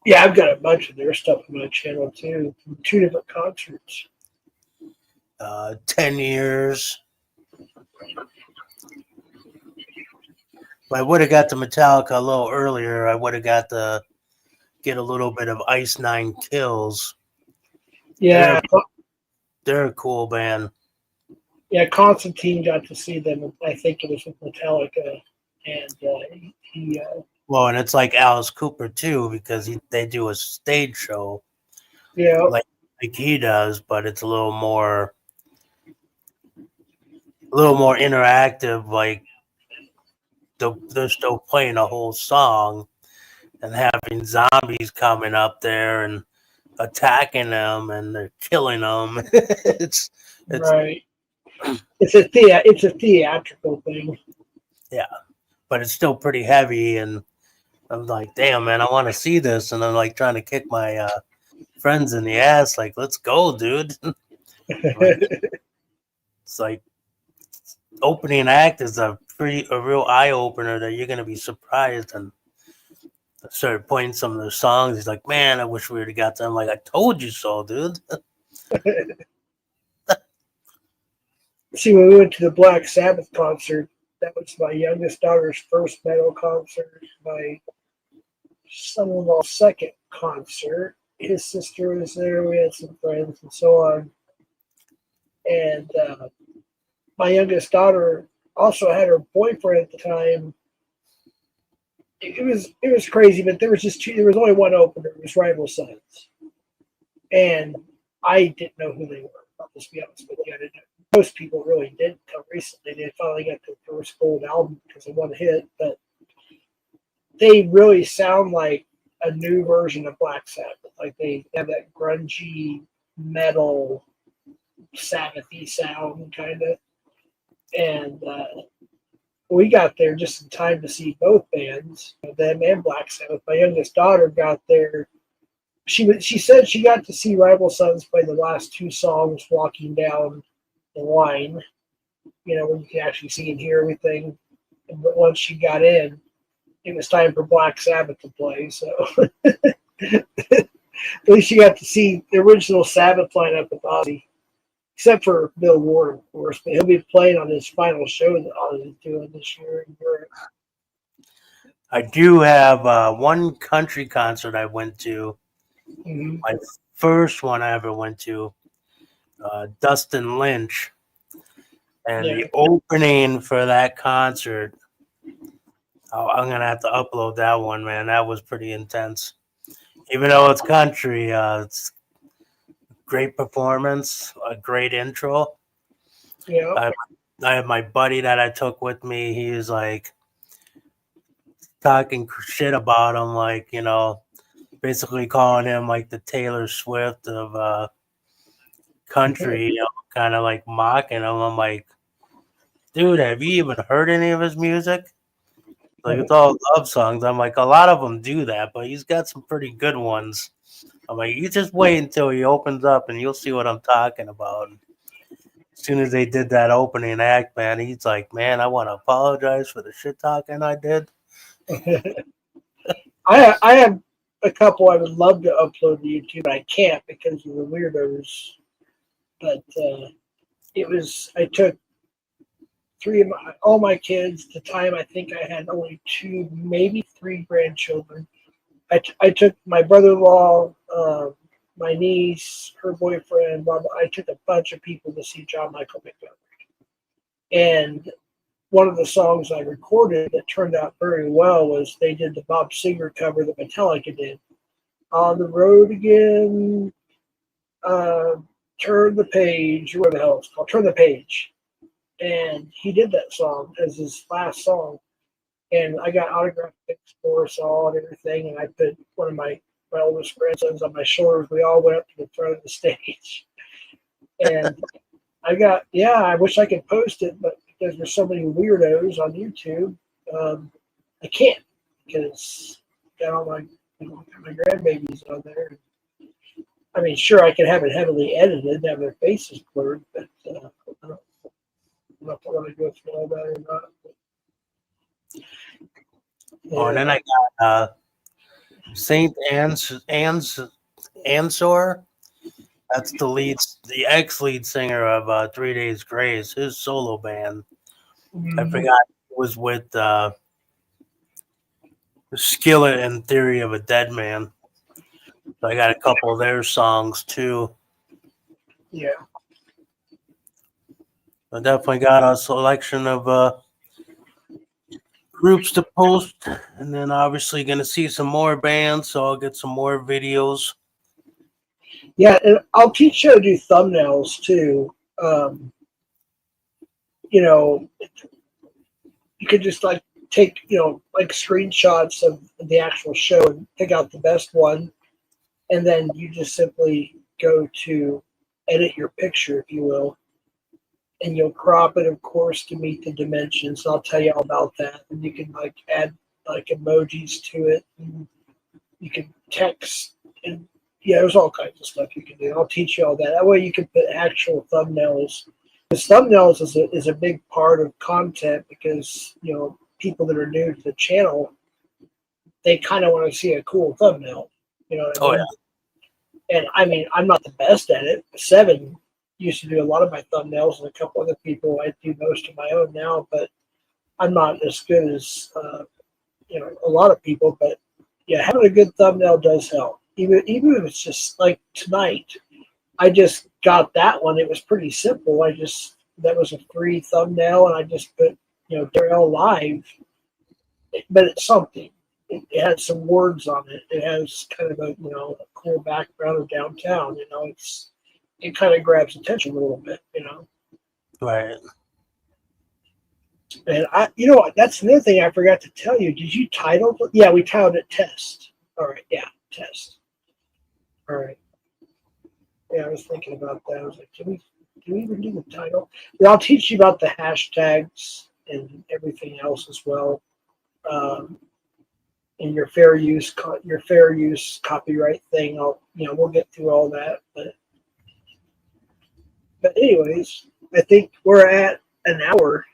Yeah, I've got a bunch of their stuff on my channel too, from 2 different concerts. 10 Years. If I would have got to Metallica a little earlier, I would have got to get a little bit of Ice Nine Kills. Yeah. They're a cool band. Yeah, Constantine got to see them. I think it was with Metallica, and he. Well, and it's like Alice Cooper too, because they do a stage show, Yeah. like he does, but it's a little more interactive. Like they're still playing a whole song and having zombies coming up there and attacking them, and they're killing them. it's right. It's a theatrical thing. Yeah, but it's still pretty heavy, and I'm like, damn, man, I want to see this, and I'm like trying to kick my friends in the ass, like, let's go, dude. It's like opening act is a real eye opener that you're gonna be surprised. And I started playing some of their songs. He's like, man, I wish we would have got them. I'm like, I told you so, dude. See, when we went to the Black Sabbath concert, that was my youngest daughter's first metal concert. My son-in-law's second concert. His sister was there. We had some friends and so on. And my youngest daughter also had her boyfriend at the time. It was crazy, but there was only one opener. It was Rival Sons, and I didn't know who they were. I'll just be honest with you. I didn't know. Most people really didn't until recently. They finally got their first gold album because of one hit, but they really sound like a new version of Black Sabbath. Like they have that grungy metal Sabbathy sound kind of. And we got there just in time to see both bands, them and Black Sabbath. My youngest daughter got there. She said she got to see Rival Sons play the last 2 songs walking down the line, where you can actually see and hear everything. But once she got in, it was time for Black Sabbath to play. So at least she got to see the original Sabbath lineup with Ozzy. Except for Bill Ward, of course, but he'll be playing on his final show that Ozzy's doing this year in Europe. I do have one country concert I went to. Mm-hmm. My first one I ever went to, Dustin Lynch. And the opening for that concert, I'm going to have to upload that one, man. That was pretty intense. Even though it's country, it's great performance, a great intro. Yeah. I have my buddy that I took with me. He was like talking shit about him, like, basically calling him like the Taylor Swift of country, kind of like mocking him. I'm like, dude, have you even heard any of his music? Like, it's all love songs. I'm like, a lot of them do that, but he's got some pretty good ones. I'm like, you just wait until he opens up and you'll see what I'm talking about. As soon as they did that opening act, man, he's like, man, I want to apologize for the shit talking I did. I have a couple I would love to upload to YouTube, but I can't because of the weirdos. But I took all my kids. At the time, I think I had only 2, maybe 3 grandchildren. I took my brother-in-law, my niece, her boyfriend. I took a bunch of people to see John Michael Montgomery. And one of the songs I recorded that turned out very well was they did the Bob Seger cover that Metallica did. On the Road Again, Turn the Page, what the hell it's called, Turn the Page. And he did that song as his last song. And I got autographed pics for us all and everything. And I put one of my oldest grandsons on my shoulders. We all went up to the front of the stage. And I wish I could post it, but because there's so many weirdos on YouTube, I can't because I got all my grandbabies on there. I mean, sure, I could have it heavily edited, have their faces blurred, but I don't know if I want to go through all that or not. Oh, and then I got Saint Ansor. That's the ex-lead singer of 3 Days Grace, his solo band. I forgot it was with Skillet and Theory of a Dead Man. So I got a couple of their songs too. Yeah. I definitely got a selection of groups to post, and then obviously going to see some more bands, so I'll get some more videos. Yeah, and I'll teach you how to do thumbnails too. You could just take screenshots of the actual show and pick out the best one, and then you just simply go to edit your picture, if you will, and you'll crop it, of course, to meet the dimensions. I'll tell you all about that, and you can add emojis to it, and you can text, and there's all kinds of stuff you can do. I'll teach you all that. That way, you can put actual thumbnails. Because thumbnails is a big part of content because people that are new to the channel, they kind of want to see a cool thumbnail. You know what I mean? Oh yeah. And I mean, I'm not the best at it. Seven used to do a lot of my thumbnails, and a couple other people. I do most of my own now, but I'm not as good as a lot of people. But yeah, having a good thumbnail does help. Even if it's just like tonight, I just got that one. It was pretty simple. That was a free thumbnail, and I just put Darrell Live, but it's something. It had some words on it. It has kind of a cool background of downtown. It kind of grabs attention a little bit. Right. And that's another thing I forgot to tell you. Did you title? Yeah, we titled it Test. All right. Yeah, Test. All right. Yeah, I was thinking about that. I was like, can we even do the title? But I'll teach you about the hashtags and everything else as well. And your fair use copyright thing. We'll get through all that. But anyways, I think we're at an hour.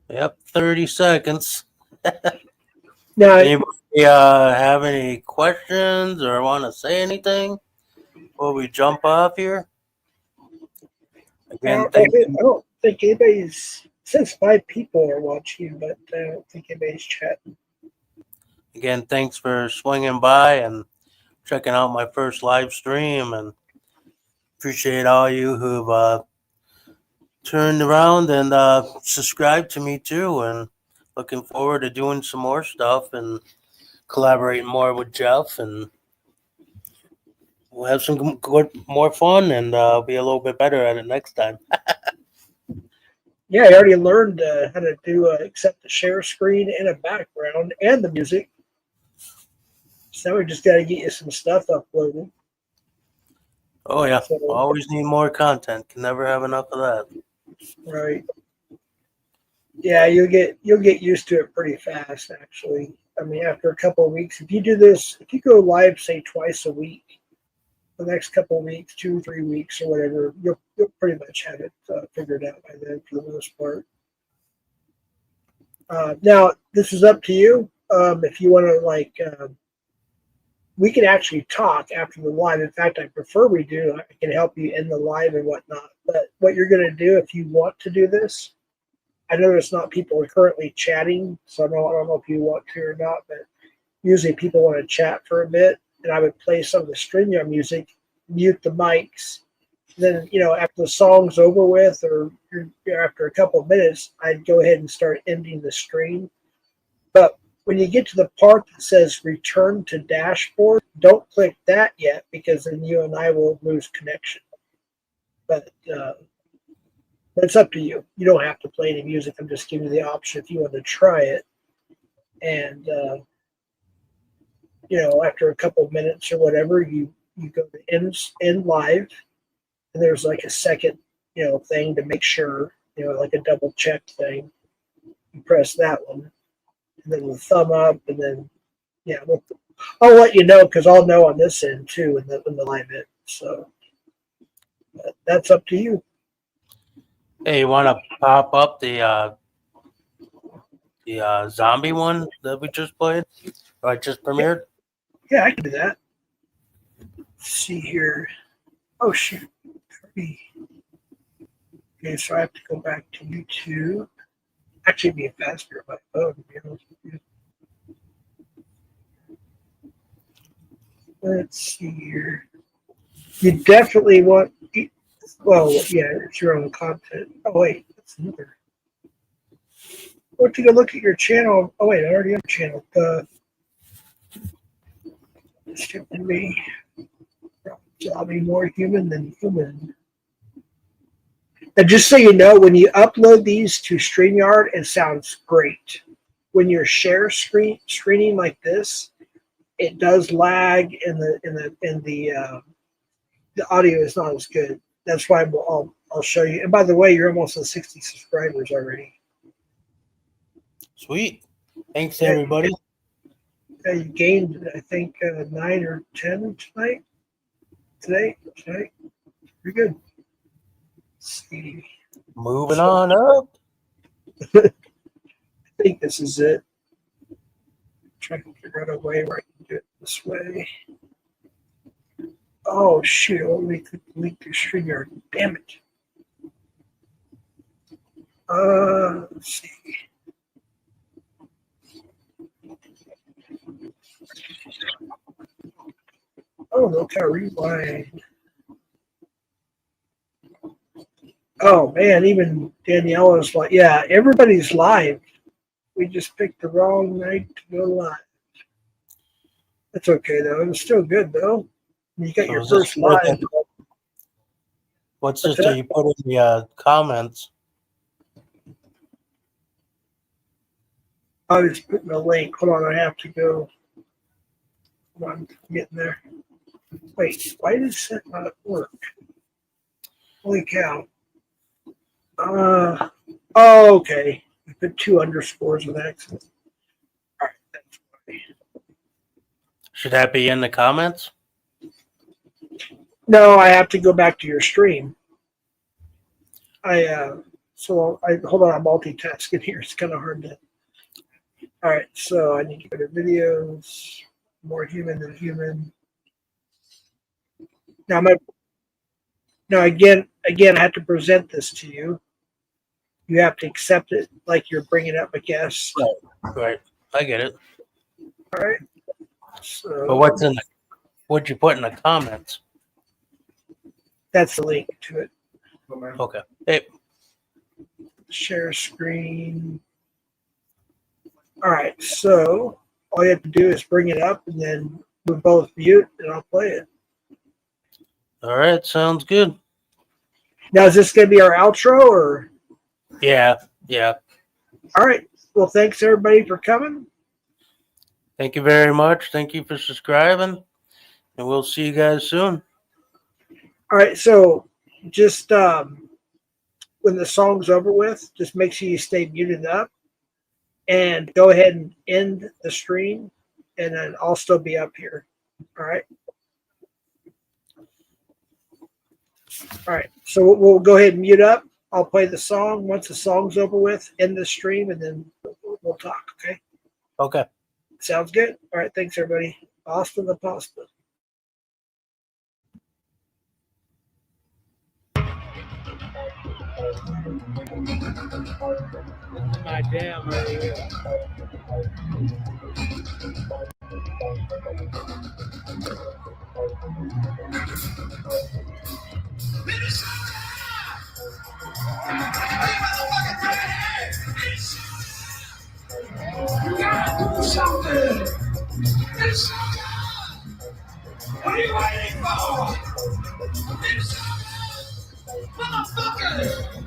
Yep, 30 seconds. Now, Anybody have any questions or want to say anything before we jump off here? Again, I don't think anybody's, since 5 people are watching, but I don't think anybody's chatting. Again, thanks for swinging by and checking out my first live stream, and appreciate all you who've turned around and subscribed to me too, and looking forward to doing some more stuff and collaborating more with Jeff, and we'll have some more fun, and be a little bit better at it next time. Yeah, I already learned how to do accept the share screen and a background and the music. So now we just got to get you some stuff uploaded. Oh yeah, So, always need more content. Can never have enough of that. Right. Yeah, you'll get used to it pretty fast. Actually, I mean, after a couple of weeks, if you do this, if you go live, say twice a week, the next couple of weeks, 2 3 weeks or whatever, you'll pretty much have it figured out by then for the most part. Now, this is up to you. If you want to we can actually talk after the live. In fact, I prefer we do. I can help you in the live and whatnot. But what you're going to do if you want to do this, I know there's not people currently chatting, so I don't know if you want to or not. But usually people want to chat for a bit, and I would play some of the StreamYard music, mute the mics. Then after the song's over with, or after a couple of minutes, I'd go ahead and start ending the stream. But when you get to the part that says return to dashboard, don't click that yet because then you and I will lose connection. But it's up to you. You don't have to play any music. I'm just giving you the option if you want to try it. And, after a couple of minutes or whatever, you go to end live. And there's like a second, thing to make sure, like a double check thing. You press that one. And then the thumb up, and then I'll let you know because I'll know on this end too when the live ends. So that's up to you. Hey, you want to pop up the zombie one that we just played? Or I just premiered? Yeah, I can do that. Let's see here. Oh shoot. Okay, so I have to go back to YouTube. Actually, be faster on my phone, to be honest with you. Let's see here. You definitely want. Well, yeah, it's your own content. Oh wait, that's another. Want you to look at your channel? Oh wait, I already have a channel. Skipping me. I'll be more human than human. And just so you know, when you upload these to StreamYard, it sounds great. When you're screening like this, it does lag, and the audio is not as good. That's why I'll show you. And by the way, you're almost at 60 subscribers already. Sweet. Thanks, everybody. You gained, I think, 9 or 10 tonight. Today. Pretty good. Let's see. Moving on up. I think this is it. Trying to figure out a way where I can do it this way. Oh shoot! I want me to link to StreamYard. Damn it. Let's see. Oh, look how rewind. Oh man, even Daniela's like, yeah, everybody's live. We just picked the wrong night to go live. That's okay though. It was still good though. You got your first live. What's this that you put in the comments? I was putting a link. Hold on, I have to go. Hold on, I'm getting there. Wait, why does that not work? Holy cow. Oh, okay. I put 2 underscores with accent. All right, that's funny. Should that be in the comments? No, I have to go back to your stream. Hold on, I'm multitasking here. It's kind of hard to. All right, so I need to go to videos, more human than human. Now, again, I have to present this to you. You have to accept it like you're bringing up a guest. Right. I get it. All right. So, But what'd you put in the comments? That's the link to it. Okay. Hey. Share screen. All right. So all you have to do is bring it up, and then we both mute, and I'll play it. All right. Sounds good. Now, is this going to be our outro, or? Yeah. All right. Well, thanks everybody for coming. Thank you very much. Thank you for subscribing, and we'll see you guys soon. All right. So just when the song's over with, just make sure you stay muted up and go ahead and end the stream, and then I'll still be up here. All right. All right. So we'll go ahead and mute up. I'll play the song. Once the song's over with, end the stream, and then we'll talk. Okay. Okay. Sounds good. All right. Thanks, everybody. Hasta la pasta. My damn radio. You gotta do something. It's what are you waiting for? It's motherfucker.